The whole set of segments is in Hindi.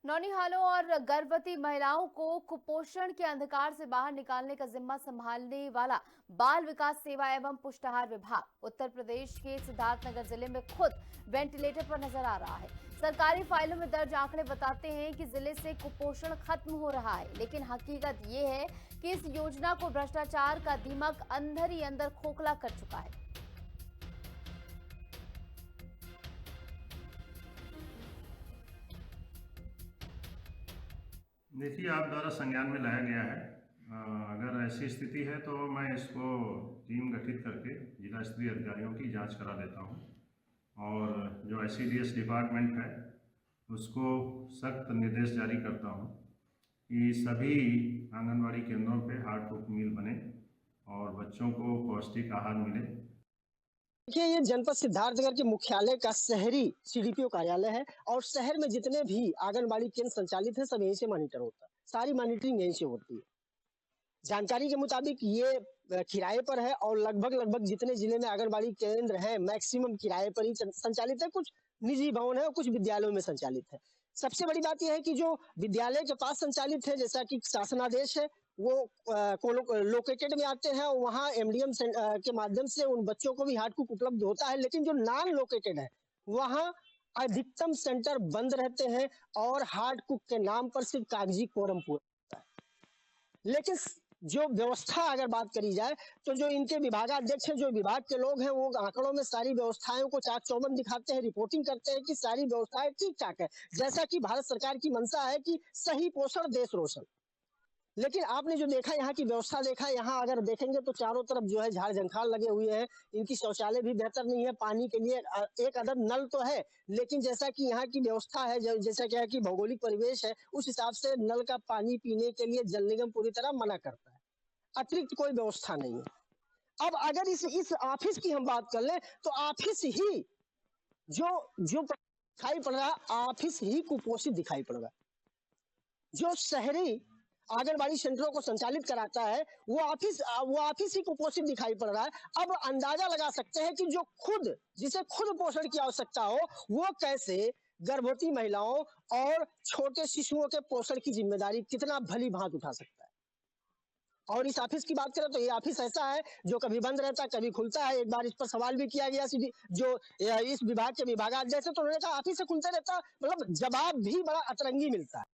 नौनिहालों और गर्भवती महिलाओं को कुपोषण के अंधकार से बाहर निकालने का जिम्मा संभालने वाला बाल विकास सेवा एवं पुष्टाहार विभाग उत्तर प्रदेश के सिद्धार्थनगर जिले में खुद वेंटिलेटर पर नजर आ रहा है। सरकारी फाइलों में दर्ज आंकड़े बताते हैं कि जिले से कुपोषण खत्म हो रहा है, लेकिन हकीकत ये है कि इस योजना को भ्रष्टाचार का दीमक अंदर ही अंदर खोखला कर चुका है। देखिए, आप द्वारा संज्ञान में लाया गया है। अगर ऐसी स्थिति है तो मैं इसको टीम गठित करके जिला स्तरीय अधिकारियों की जांच करा देता हूं और जो ICDS डिपार्टमेंट है उसको सख्त निर्देश जारी करता हूं कि सभी आंगनबाड़ी केंद्रों पे हार्ड कुक मील बने और बच्चों को पौष्टिक आहार मिले। देखिए, ये जनपद सिद्धार्थनगर के मुख्यालय का शहरी CDPO कार्यालय है और शहर में जितने भी आंगनबाड़ी केंद्र संचालित है सब यहीं से मॉनिटर होता है। सारी मॉनिटरिंग यहीं से होती है। जानकारी के मुताबिक ये किराए पर है और लगभग जितने जिले में आंगनबाड़ी केंद्र हैं मैक्सिमम किराए पर ही संचालित है। कुछ निजी भवन है और कुछ विद्यालयों में संचालित है। सबसे बड़ी बात यह है कि जो विद्यालय के पास संचालित है, जैसा कि शासनादेश है, वो लोकेटेड में आते हैं और वहाँ MDM के माध्यम से उन बच्चों को भी हार्ड कुक उपलब्ध होता है। लेकिन जो नॉन लोकेटेड है वहाँ अधिकतम सेंटर बंद रहते हैं और हार्ड कुक के नाम पर सिर्फ कागजी कोरम पूरा। लेकिन जो व्यवस्था अगर बात करी जाए तो जो इनके विभागाध्यक्ष हैं, जो विभाग के लोग हैं, वो आंकड़ों में सारी व्यवस्थाओं को चाक चौबंद दिखाते हैं, रिपोर्टिंग करते हैं कि सारी व्यवस्थाएं ठीक ठाक है, जैसा कि भारत सरकार की मंशा है कि सही पोषण देश रोशन। लेकिन आपने जो देखा, यहाँ की व्यवस्था देखा, यहाँ अगर देखेंगे तो चारों तरफ जो है झाड़ जंखाल लगे हुए हैं। इनकी शौचालय भी बेहतर नहीं है। पानी के लिए एक अदद नल तो है, लेकिन जैसा कि यहाँ की व्यवस्था है, जैसा क्या है कि भौगोलिक परिवेश है, उस हिसाब से नल का पानी पीने के लिए जल निगम पूरी तरह मना करता है। अतिरिक्त कोई व्यवस्था नहीं है। अब अगर इस ऑफिस की हम बात कर लें तो ऑफिस ही जो जो दिखाई पड़ रहा है, ऑफिस ही कुपोषित दिखाई पड़ रहा है। जो शहरी आंगनबाड़ी सेंटरों को संचालित कराता है वो ऑफिस ही कुपोषित दिखाई पड़ रहा है। अब अंदाजा लगा सकते हैं कि जिसे खुद पोषण की आवश्यकता हो, वो कैसे गर्भवती महिलाओं और छोटे शिशुओं के पोषण की जिम्मेदारी कितना भली भांति उठा सकता है। और इस ऑफिस की बात करें तो ये ऑफिस ऐसा है जो कभी बंद रहता है, कभी खुलता है। एक बार इस पर सवाल भी किया गया जो इस विभाग के विभागाध्यक्ष, तो उन्होंने कहा ऑफिस से खुलते रहता, मतलब जवाब भी बड़ा अतरंगी मिलता है।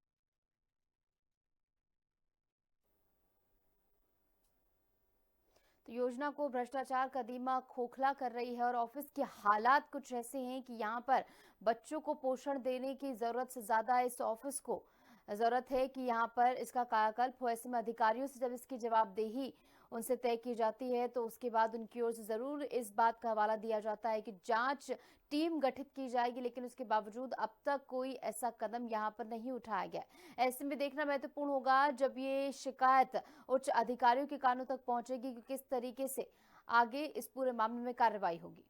तो योजना को भ्रष्टाचार का दीमक खोखला कर रही है और ऑफिस के हालात कुछ ऐसे हैं कि यहाँ पर बच्चों को पोषण देने की जरूरत से ज्यादा इस ऑफिस को जरूरत है कि यहाँ पर इसका कायाकल्प हो। ऐसे में अधिकारियों से जब इसकी जवाबदेही उनसे तय की जाती है तो उसके बाद उनकी ओर से जरूर इस बात का हवाला दिया जाता है कि जांच टीम गठित की जाएगी, लेकिन उसके बावजूद अब तक कोई ऐसा कदम यहाँ पर नहीं उठाया गया। ऐसे में देखना महत्वपूर्ण होगा जब ये शिकायत उच्च अधिकारियों के कानों तक पहुंचेगी कि किस तरीके से आगे इस पूरे मामले में कार्रवाई होगी।